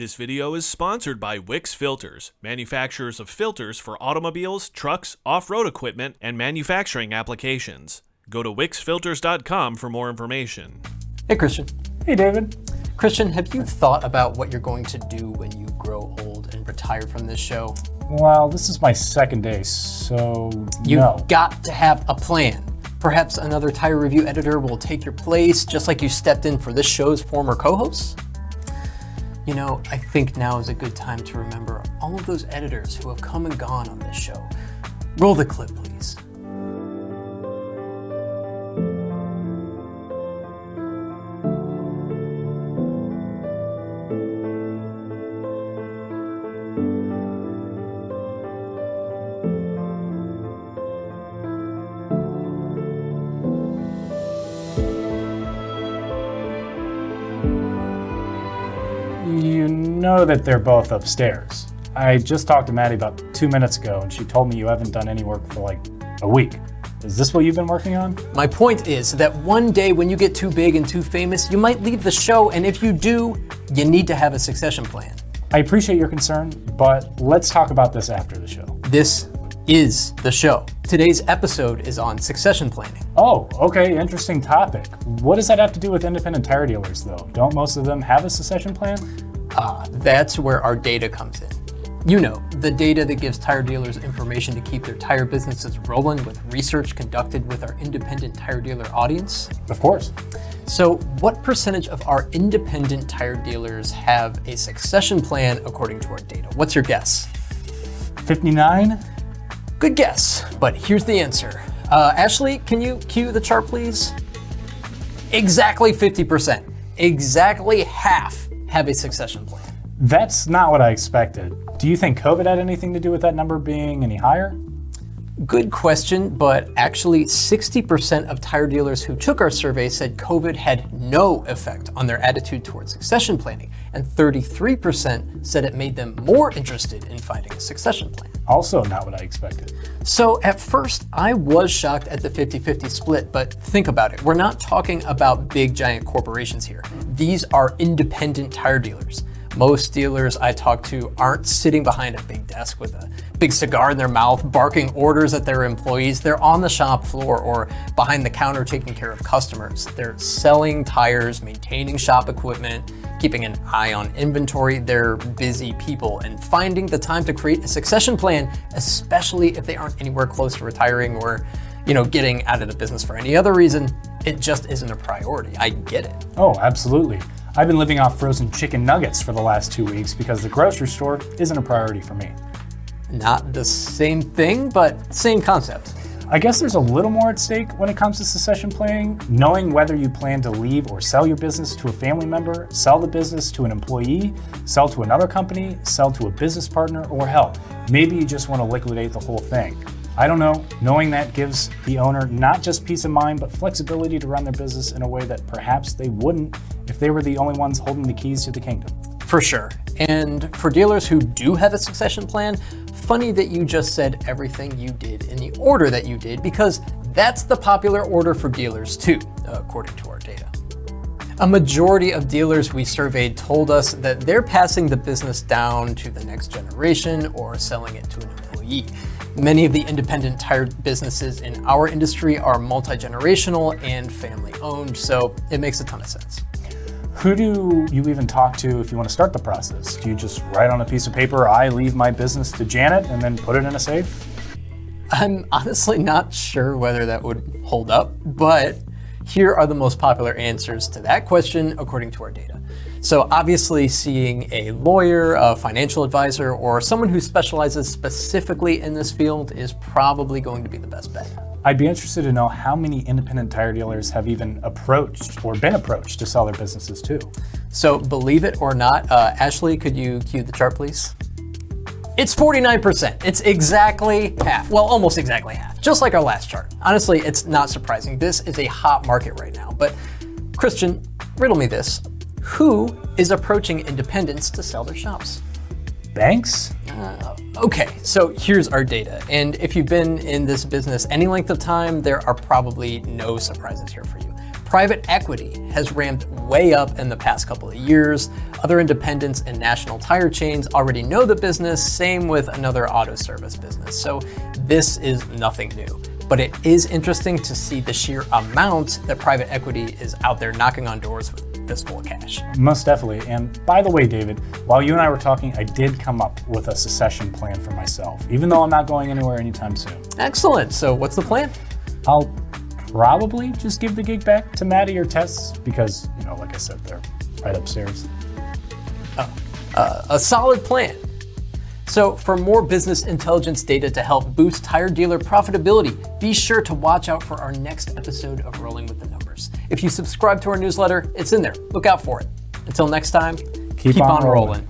This video is sponsored by Wix Filters, manufacturers of filters for automobiles, trucks, off-road equipment, and manufacturing applications. Go to wixfilters.com for more information. Hey, Christian. Hey, David. Christian, have you thought about what you're going to do when you grow old and retire from this show? Well, this is my second day, so You've got to have a plan. Perhaps another tire review editor will take your place, just like you stepped in for this show's former co-hosts? You know, I think now is a good time to remember all of those editors who have come and gone on this show. Roll the clip, please. You know that they're both upstairs. I just talked to Maddie about 2 minutes ago, and she told me you haven't done any work for like a week. Is this what you've been working on? My point is that one day when you get too big and too famous, you might leave the show, and if you do, you need to have a succession plan. I appreciate your concern, but let's talk about this after the show. This is the show. Today's episode is on succession planning. Oh, okay, interesting topic. What does that have to do with independent tire dealers, though? Don't most of them have a succession plan? That's where our data comes in. You know, the data that gives tire dealers information to keep their tire businesses rolling with research conducted with our independent tire dealer audience. Of course. So what percentage of our independent tire dealers have a succession plan according to our data? What's your guess? 59? Good guess, but here's the answer. Ashley, can you cue the chart, please? Exactly 50%. Exactly half have a succession plan. That's not what I expected. Do you think COVID had anything to do with that number being any higher? Good question, but actually 60% of tire dealers who took our survey said COVID had no effect on their attitude towards succession planning, and 33% said it made them more interested in finding a succession plan. Also not what I expected. So at first, I was shocked at the 50-50 split, but think about it. We're not talking about big giant corporations here. These are independent tire dealers. Most dealers I talk to aren't sitting behind a big desk with a big cigar in their mouth, barking orders at their employees. They're on the shop floor or behind the counter taking care of customers. They're selling tires, maintaining shop equipment, keeping an eye on inventory. They're busy people, and finding the time to create a succession plan, especially if they aren't anywhere close to retiring or, getting out of the business for any other reason, it just isn't a priority. I get it. Oh, absolutely. I've been living off frozen chicken nuggets for the last 2 weeks because the grocery store isn't a priority for me. Not the same thing, but same concept. I guess there's a little more at stake when it comes to succession planning, knowing whether you plan to leave or sell your business to a family member, sell the business to an employee, sell to another company, sell to a business partner, or hell, maybe you just want to liquidate the whole thing. I don't know. Knowing that gives the owner not just peace of mind, but flexibility to run their business in a way that perhaps they wouldn't if they were the only ones holding the keys to the kingdom. For sure. And for dealers who do have a succession plan, funny that you just said everything you did in the order that you did, because that's the popular order for dealers too, according to our data. A majority of dealers we surveyed told us that they're passing the business down to the next generation or selling it to an employee. Many of the independent tire businesses in our industry are multi-generational and family-owned, so it makes a ton of sense. Who do you even talk to if you want to start the process? Do you just write on a piece of paper, I leave my business to Janet, and then put it in a safe? I'm honestly not sure whether that would hold up, but here are the most popular answers to that question according to our data. So obviously seeing a lawyer, a financial advisor, or someone who specializes specifically in this field is probably going to be the best bet. I'd be interested to know how many independent tire dealers have even approached or been approached to sell their businesses too. So believe it or not, Ashley, could you cue the chart, please? It's 49%. It's exactly half. Well, almost exactly half, just like our last chart. Honestly, it's not surprising. This is a hot market right now. But Christian, riddle me this. Who is approaching independents to sell their shops? Banks? Okay, so here's our data. And if you've been in this business any length of time, there are probably no surprises here for you. Private equity has ramped way up in the past couple of years. Other independents and national tire chains already know the business, same with another auto service business. So this is nothing new. But it is interesting to see the sheer amount that private equity is out there knocking on doors with fistful of cash. Most definitely. And by the way, David, while you and I were talking, I did come up with a succession plan for myself, even though I'm not going anywhere anytime soon. Excellent. So what's the plan? I'll probably just give the gig back to Maddie or Tess because, like I said, they're right upstairs. A solid plan. So for more business intelligence data to help boost tire dealer profitability, be sure to watch out for our next episode of Rolling with the Numbers. If you subscribe to our newsletter, it's in there. Look out for it. Until next time, keep on rolling.